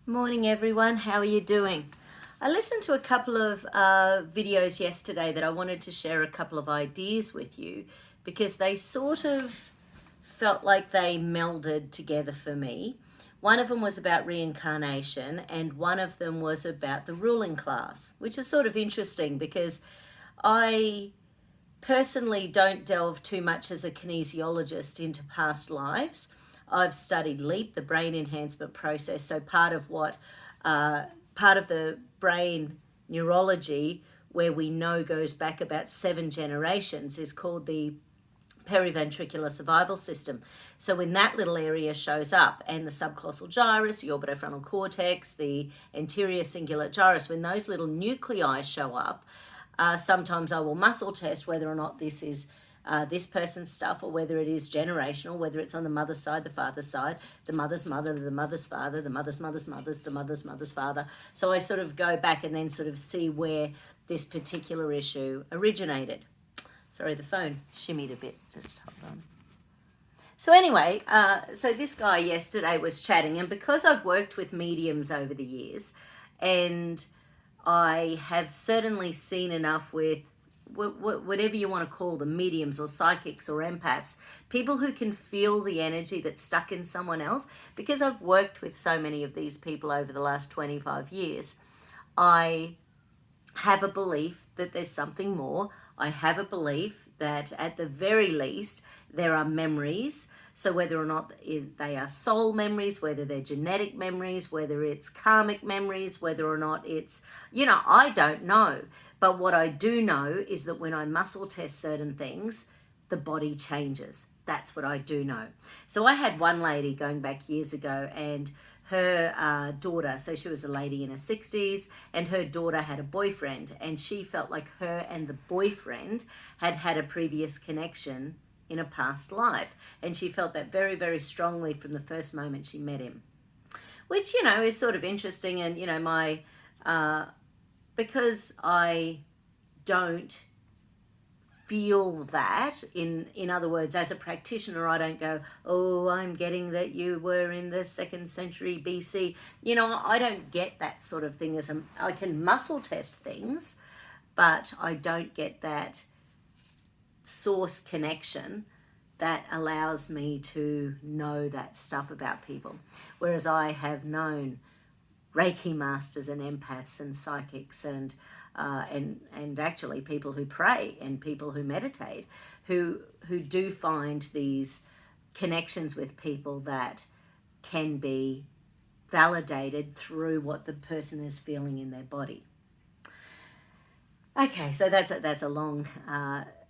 Morning everyone, how are you doing? I listened to a couple of videos yesterday that I wanted to share a couple of ideas with you because they sort of felt like they melded together for me. One of them was about reincarnation and one of them was about the ruling class, which is sort of interesting because I personally don't delve too much as a kinesiologist into past lives. I've studied LEAP, the brain enhancement process. So part of the brain neurology, where we know goes back about 7 generations, is called the periventricular survival system. So when that little area shows up, and the subclavian gyrus, the orbitofrontal cortex, the anterior cingulate gyrus, when those little nuclei show up, sometimes I will muscle test whether or not this is this person's stuff, or whether it is generational, whether it's on the mother's side, the father's side, the mother's mother, the mother's father, the mother's mother's mother's, the mother's mother's father. So I sort of go back and then sort of see where this particular issue originated. Sorry, the phone shimmied a bit. Just hold on. So anyway, so this guy yesterday was chatting, and because I've worked with mediums over the years, and I have certainly seen enough with whatever you want to call them, mediums or psychics or empaths, people who can feel the energy that's stuck in someone else. Because I've worked with so many of these people over the last 25 years, I have a belief that there's something more. I have a belief that at the very least there are memories. So whether or not they are soul memories, whether they're genetic memories, whether it's karmic memories, whether or not it's, I don't know. But what I do know is that when I muscle test certain things, the body changes. That's what I do know. So I had one lady going back years ago, and her daughter, so she was a lady in her 60s, and her daughter had a boyfriend, and she felt like her and the boyfriend had had a previous connection in a past life. And she felt that very, very strongly from the first moment she met him, which, is sort of interesting. And, because I don't feel that, in other words, as a practitioner, I don't go, oh, I'm getting that you were in the 2nd century BC. I don't get that sort of thing. I can muscle test things, but I don't get that source connection that allows me to know that stuff about people. Whereas I have known Reiki masters and empaths and psychics and actually people who pray and people who meditate, who do find these connections with people that can be validated through what the person is feeling in their body. Okay, so that's a long.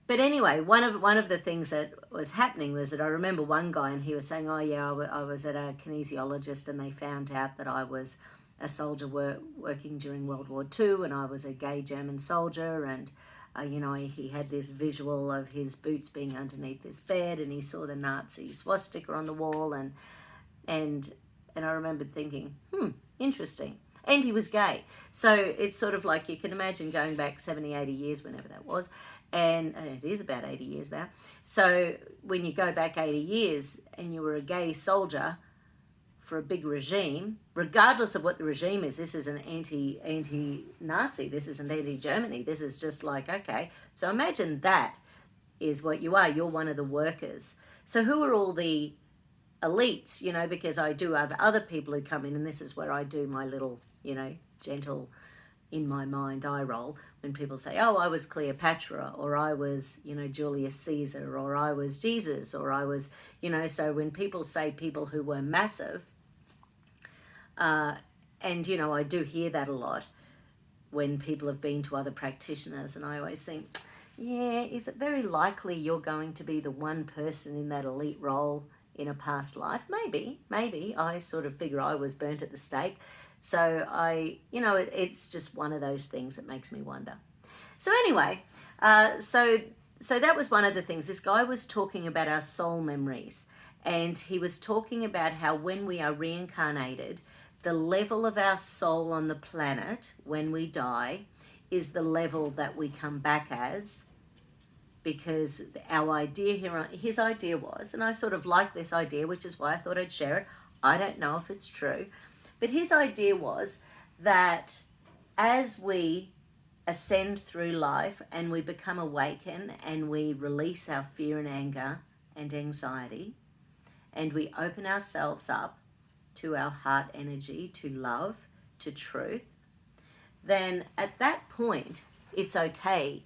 But anyway, one of the things that was happening was that I remember one guy, and he was saying, oh yeah, I was at a kinesiologist, and they found out that I was a soldier working during World War II, and I was a gay German soldier, and he had this visual of his boots being underneath this bed, and he saw the Nazi swastika on the wall, and I remembered thinking, interesting. And he was gay. So it's sort of like you can imagine going back 70, 80 years, whenever that was, and it is about 80 years now. So when you go back 80 years and you were a gay soldier for a big regime, regardless of what the regime is, this is an anti-Nazi, this isn't anti-Germany, this is just like, okay. So imagine that is what you are. You're one of the workers. So who are all the elites, because I do have other people who come in, and this is where I do my little, gentle, in my mind, eye roll when people say, oh, I was Cleopatra, or I was, Julius Caesar, or I was Jesus, or I was, so when people say people who were massive, and, I do hear that a lot when people have been to other practitioners, and I always think, yeah, is it very likely you're going to be the one person in that elite role in a past life? Maybe. I sort of figure I was burnt at the stake. So it's just one of those things that makes me wonder. So anyway, so that was one of the things. This guy was talking about our soul memories, and he was talking about how when we are reincarnated, the level of our soul on the planet when we die is the level that we come back as, because our idea here, his idea was, and I sort of like this idea, which is why I thought I'd share it. I don't know if it's true, But his idea was that as we ascend through life and we become awakened and we release our fear and anger and anxiety and we open ourselves up to our heart energy, to love, to truth, then at that point it's okay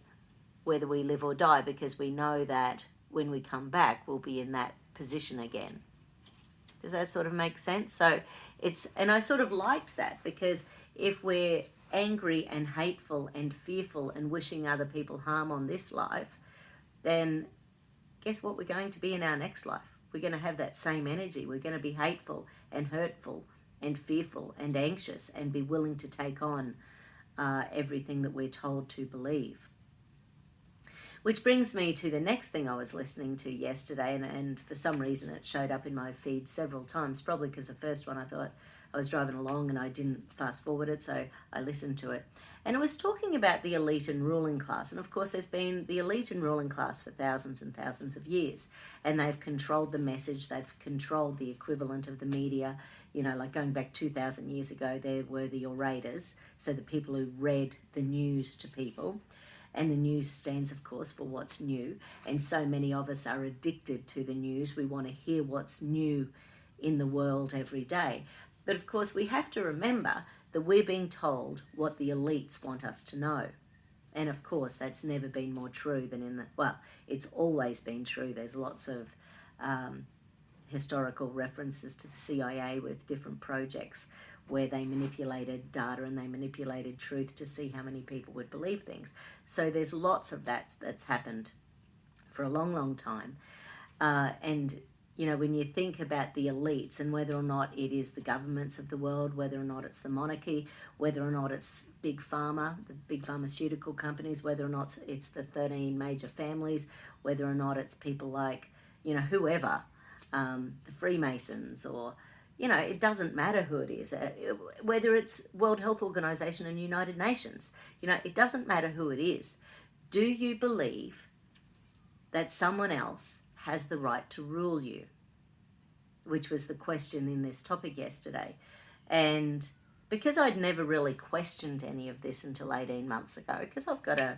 whether we live or die, because we know that when we come back we'll be in that position again. Does that sort of make sense? So and I sort of liked that, because if we're angry and hateful and fearful and wishing other people harm on this life, then guess what we're going to be in our next life? We're going to have that same energy. We're going to be hateful and hurtful and fearful and anxious and be willing to take on everything that we're told to believe. Which brings me to the next thing I was listening to yesterday, and for some reason it showed up in my feed several times, probably because the first one I thought I was driving along and I didn't fast forward it, so I listened to it. And it was talking about the elite and ruling class. And of course there's been the elite and ruling class for thousands and thousands of years. And they've controlled the message, they've controlled the equivalent of the media. You know, like going back 2,000 years ago, there were the orators, so the people who read the news to people. And the news stands, of course, for what's new. And so many of us are addicted to the news. We want to hear what's new in the world every day. But of course, we have to remember that we're being told what the elites want us to know. And of course, that's never been more true than it's always been true. There's lots of historical references to the CIA with different projects where they manipulated data and they manipulated truth to see how many people would believe things. So there's lots of that's happened for a long, long time. And, you know, when you think about the elites and whether or not it is the governments of the world, whether or not it's the monarchy, whether or not it's big pharma, the big pharmaceutical companies, whether or not it's the 13 major families, whether or not it's people like, you know, whoever, the Freemasons, or, you know, it doesn't matter who it is, whether it's World Health Organization and United Nations, you know, it doesn't matter who it is. Do you believe that someone else has the right to rule you? Which was the question in this topic yesterday. And because I'd never really questioned any of this until 18 months ago, because I've got I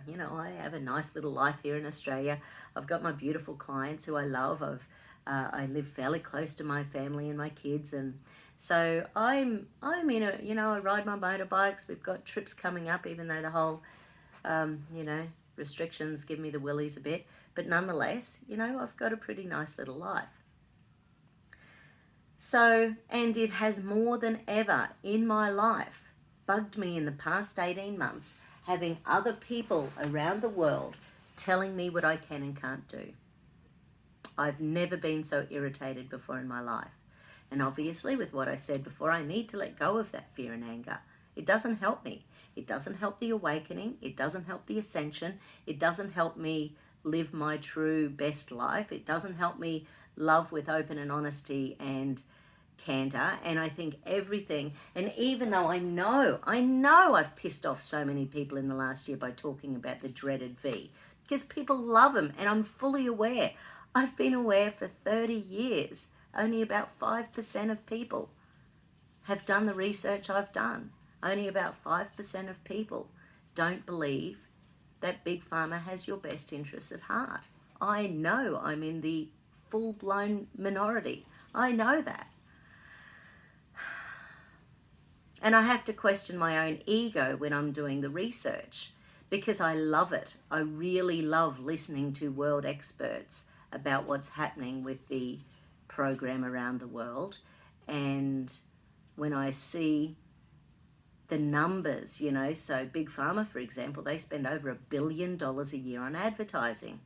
have a nice little life here in Australia. I've got my beautiful clients who I love. I live fairly close to my family and my kids, and so I'm in I ride my motorbikes. We've got trips coming up, even though the whole restrictions give me the willies a bit, but nonetheless, I've got a pretty nice little life. So, and it has more than ever in my life bugged me in the past 18 months, having other people around the world telling me what I can and can't do. I've never been so irritated before in my life. And obviously, with what I said before, I need to let go of that fear and anger. It doesn't help me. It doesn't help the awakening. It doesn't help the ascension. It doesn't help me live my true best life. It doesn't help me love with open and honesty and candor. And I think everything, and even though I know I've pissed off so many people in the last year by talking about the dreaded V, because people love them, and I'm fully aware. I've been aware for 30 years. Only about 5% of people have done the research I've done. Only about 5% of people don't believe that Big Pharma has your best interests at heart. I know I'm in the full-blown minority. I know that. And I have to question my own ego when I'm doing the research, because I love it. I really love listening to world experts about what's happening with the program around the world. And when I see the numbers, so Big Pharma, for example, they spend over $1 billion a year on advertising.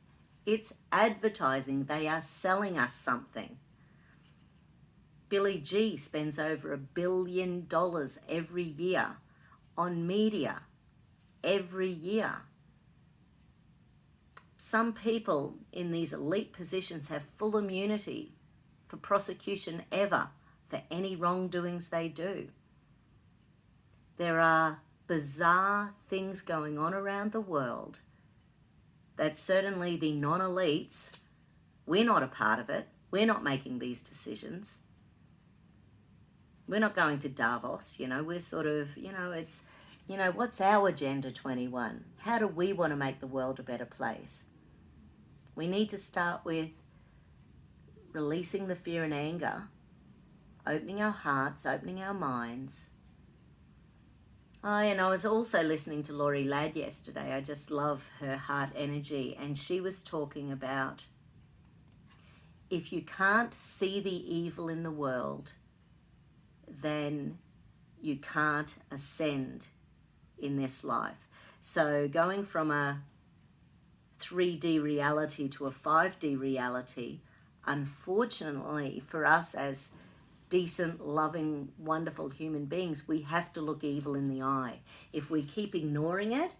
It's advertising. They are selling us something. Billy G spends over $1 billion every year on media, every year. Some people in these elite positions have full immunity for prosecution ever for any wrongdoings they do. There are bizarre things going on around the world that certainly the non-elites, we're not a part of it. We're not making these decisions. We're not going to Davos, we're sort of, it's, what's our Agenda 21? How do we want to make the world a better place? We need to start with releasing the fear and anger, opening our hearts, opening our minds. And I was also listening to Laurie Ladd yesterday. I just love her heart energy. And she was talking about, if you can't see the evil in the world, then you can't ascend in this life. So going from a 3D reality to a 5D reality, unfortunately for us as decent, loving, wonderful human beings, we have to look evil in the eye. If we keep ignoring it,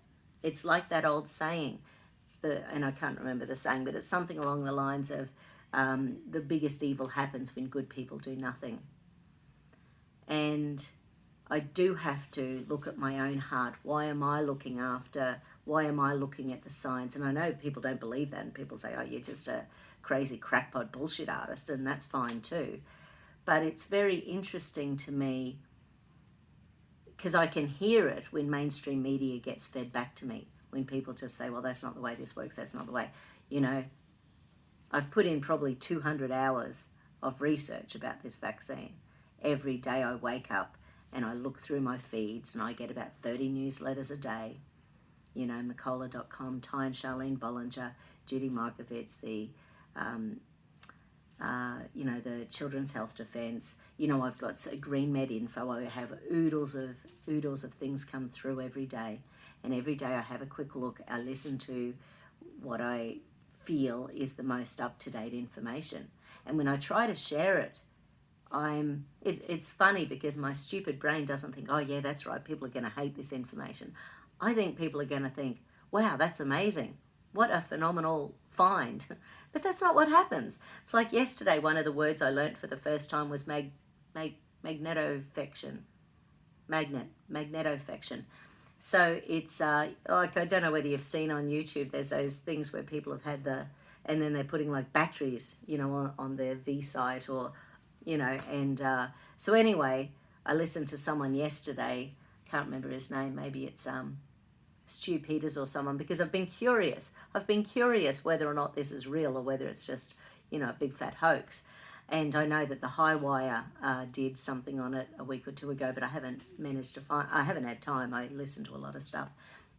it's like that old saying, and I can't remember the saying, but it's something along the lines of the biggest evil happens when good people do nothing. And I do have to look at my own heart. Why am I looking at the signs? And I know people don't believe that, and people say, oh, you're just a crazy crackpot bullshit artist, and that's fine too. But it's very interesting to me because I can hear it when mainstream media gets fed back to me, when people just say, well, that's not the way this works, that's not the way. I've put in probably 200 hours of research about this vaccine. Every day I wake up and I look through my feeds and I get about 30 newsletters a day. Macola.com, Ty and Charlene Bollinger, Judy Markovits, the Children's Health Defence. I've got Green Med Info. I have oodles of things come through every day. And every day I have a quick look. I listen to what I feel is the most up-to-date information. And when I try to share it, it's funny because my stupid brain doesn't think, oh yeah, that's right, people are going to hate this information. I think people are going to think, wow, that's amazing. What a phenomenal find. But that's not what happens. It's like yesterday, one of the words I learned for the first time was magnetofaction. Magnetofaction. So it's like, I don't know whether you've seen on YouTube, there's those things where people have had and then they're putting like batteries, on their V site or, so anyway, I listened to someone yesterday, can't remember his name, maybe it's Stu Peters or someone, because I've been curious. I've been curious whether or not this is real or whether it's just, a big fat hoax. And I know that the High Wire did something on it a week or two ago, but I haven't managed to find, I haven't had time. I listen to a lot of stuff.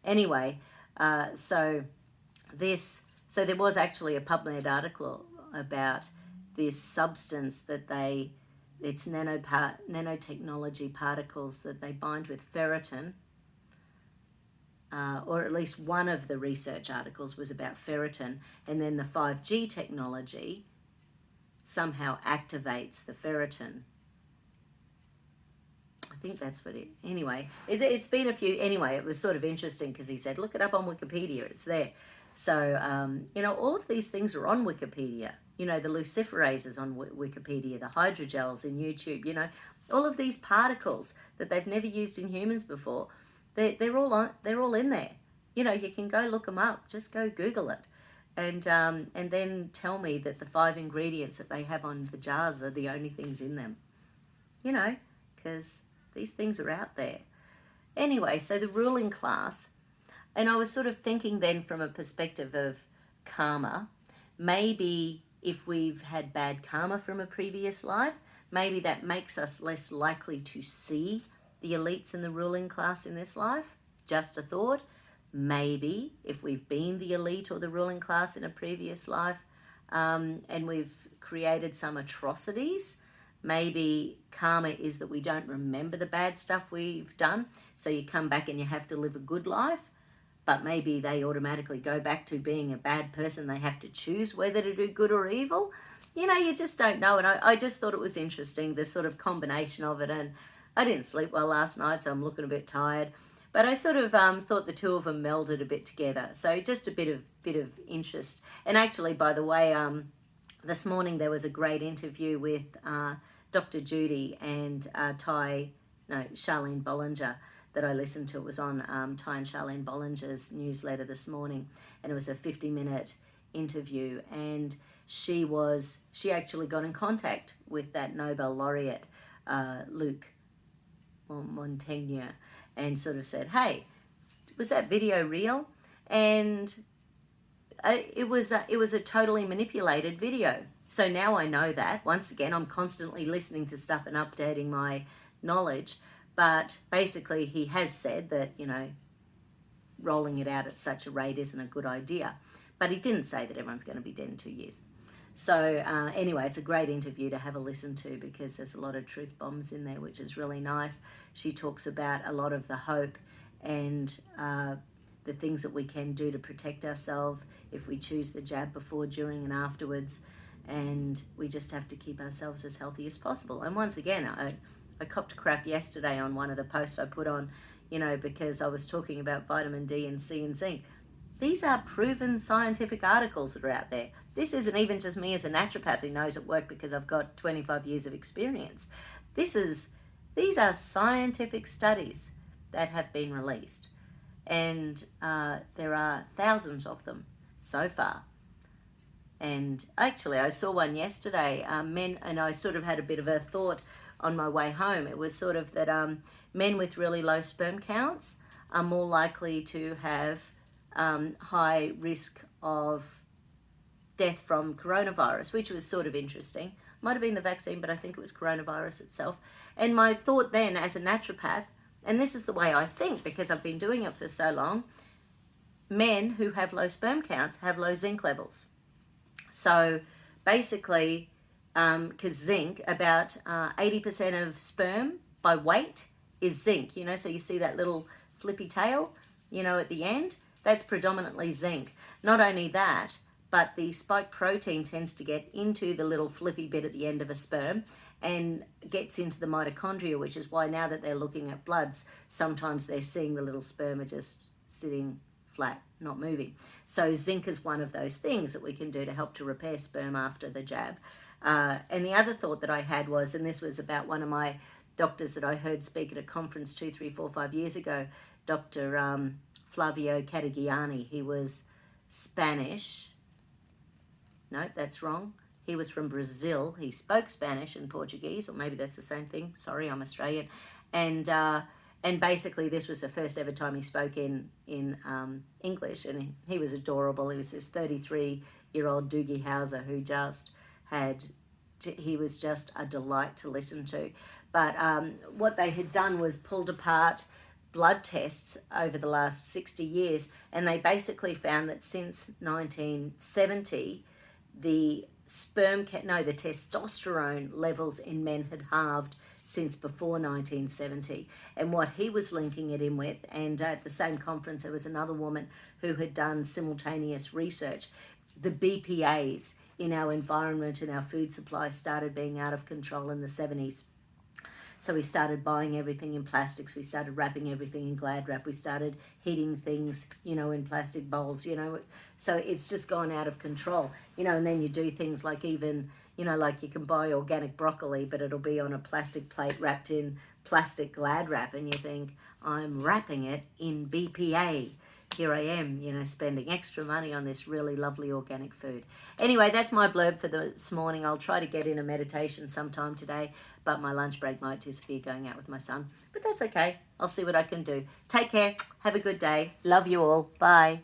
Anyway, so there was actually a PubMed article about this substance that it's nanotechnology particles that they bind with ferritin, or at least one of the research articles was about ferritin, and then the 5G technology somehow activates the ferritin. I think that's what anyway, it's been a few, anyway, it was sort of interesting because he said, look it up on Wikipedia, it's there. So, all of these things are on Wikipedia. The luciferases on Wikipedia, the hydrogels in YouTube, all of these particles that they've never used in humans before, they're all in there. You can go look them up, just go Google it. And then tell me that the 5 ingredients that they have on the jars are the only things in them. Because these things are out there. Anyway, so the ruling class, and I was sort of thinking then from a perspective of karma, maybe if we've had bad karma from a previous life, maybe that makes us less likely to see the elites and the ruling class in this life. Just a thought. Maybe if we've been the elite or the ruling class in a previous life, and we've created some atrocities, maybe karma is that we don't remember the bad stuff we've done, so you come back and you have to live a good life, but maybe they automatically go back to being a bad person. They have to choose whether to do good or evil. You just don't know. And I just thought it was interesting, the sort of combination of it. And I didn't sleep well last night, so I'm looking a bit tired. But I sort of thought the two of them melded a bit together. So just a bit of interest. And actually, by the way, this morning there was a great interview with Dr. Judy and Charlene Bollinger that I listened to. It was on Ty and Charlene Bollinger's newsletter this morning, and it was a 50-minute interview. And she actually got in contact with that Nobel laureate Luc Montaigne, and sort of said, hey, was that video real? And it was a totally manipulated video. So now I know that. Once again, I'm constantly listening to stuff and updating my knowledge. But basically, he has said that, rolling it out at such a rate isn't a good idea. But he didn't say that everyone's going to be dead in 2 years. So anyway, it's a great interview to have a listen to because there's a lot of truth bombs in there, which is really nice. She talks about a lot of the hope and the things that we can do to protect ourselves if we choose the jab before, during, and afterwards. And we just have to keep ourselves as healthy as possible. And once again, I copped crap yesterday on one of the posts I put on, because I was talking about vitamin D and C and zinc. These are proven scientific articles that are out there. This isn't even just me as a naturopath who knows it works because I've got 25 years of experience. These are scientific studies that have been released. And there are thousands of them so far. And actually, I saw one yesterday, men, and I sort of had a bit of a thought on my way home. It was sort of that men with really low sperm counts are more likely to have high risk of death from coronavirus, which was sort of interesting. Might have been the vaccine, but I think it was coronavirus itself. And my thought then as a naturopath, and this is the way I think because I've been doing it for so long, men who have low sperm counts have low zinc levels. So basically, because zinc, about 80% of sperm by weight is zinc, so you see that little flippy tail, at the end, that's predominantly zinc. Not only that, but the spike protein tends to get into the little flippy bit at the end of a sperm and gets into the mitochondria, which is why now that they're looking at bloods, sometimes they're seeing the little sperm are just sitting flat, not moving. So zinc is one of those things that we can do to help to repair sperm after the jab. And the other thought that I had was, and this was about one of my doctors that I heard speak at a conference 2, 3, 4, 5 years ago, Dr. Flavio Catagiani. He was Spanish. No, that's wrong. He was from Brazil. He spoke Spanish and Portuguese, or maybe that's the same thing. Sorry, I'm Australian. And basically this was the first ever time he spoke in English, and he was adorable. He was this 33-year-old Doogie Howser who he was just a delight to listen to. But what they had done was pulled apart blood tests over the last 60 years, and they basically found that since 1970, the testosterone levels in men had halved since before 1970. And what he was linking it in with, and at the same conference there was another woman who had done simultaneous research, the BPAs in our environment and our food supply started being out of control in the 70s. So we started buying everything in plastics. We started wrapping everything in Glad wrap. We started heating things, in plastic bowls, So it's just gone out of control, and then you do things like even, like you can buy organic broccoli, but it'll be on a plastic plate wrapped in plastic Glad wrap. And you think, I'm wrapping it in BPA. Here I am, spending extra money on this really lovely organic food. Anyway, that's my blurb for this morning. I'll try to get in a meditation sometime today, but my lunch break might disappear going out with my son. But that's okay. I'll see what I can do. Take care. Have a good day. Love you all. Bye.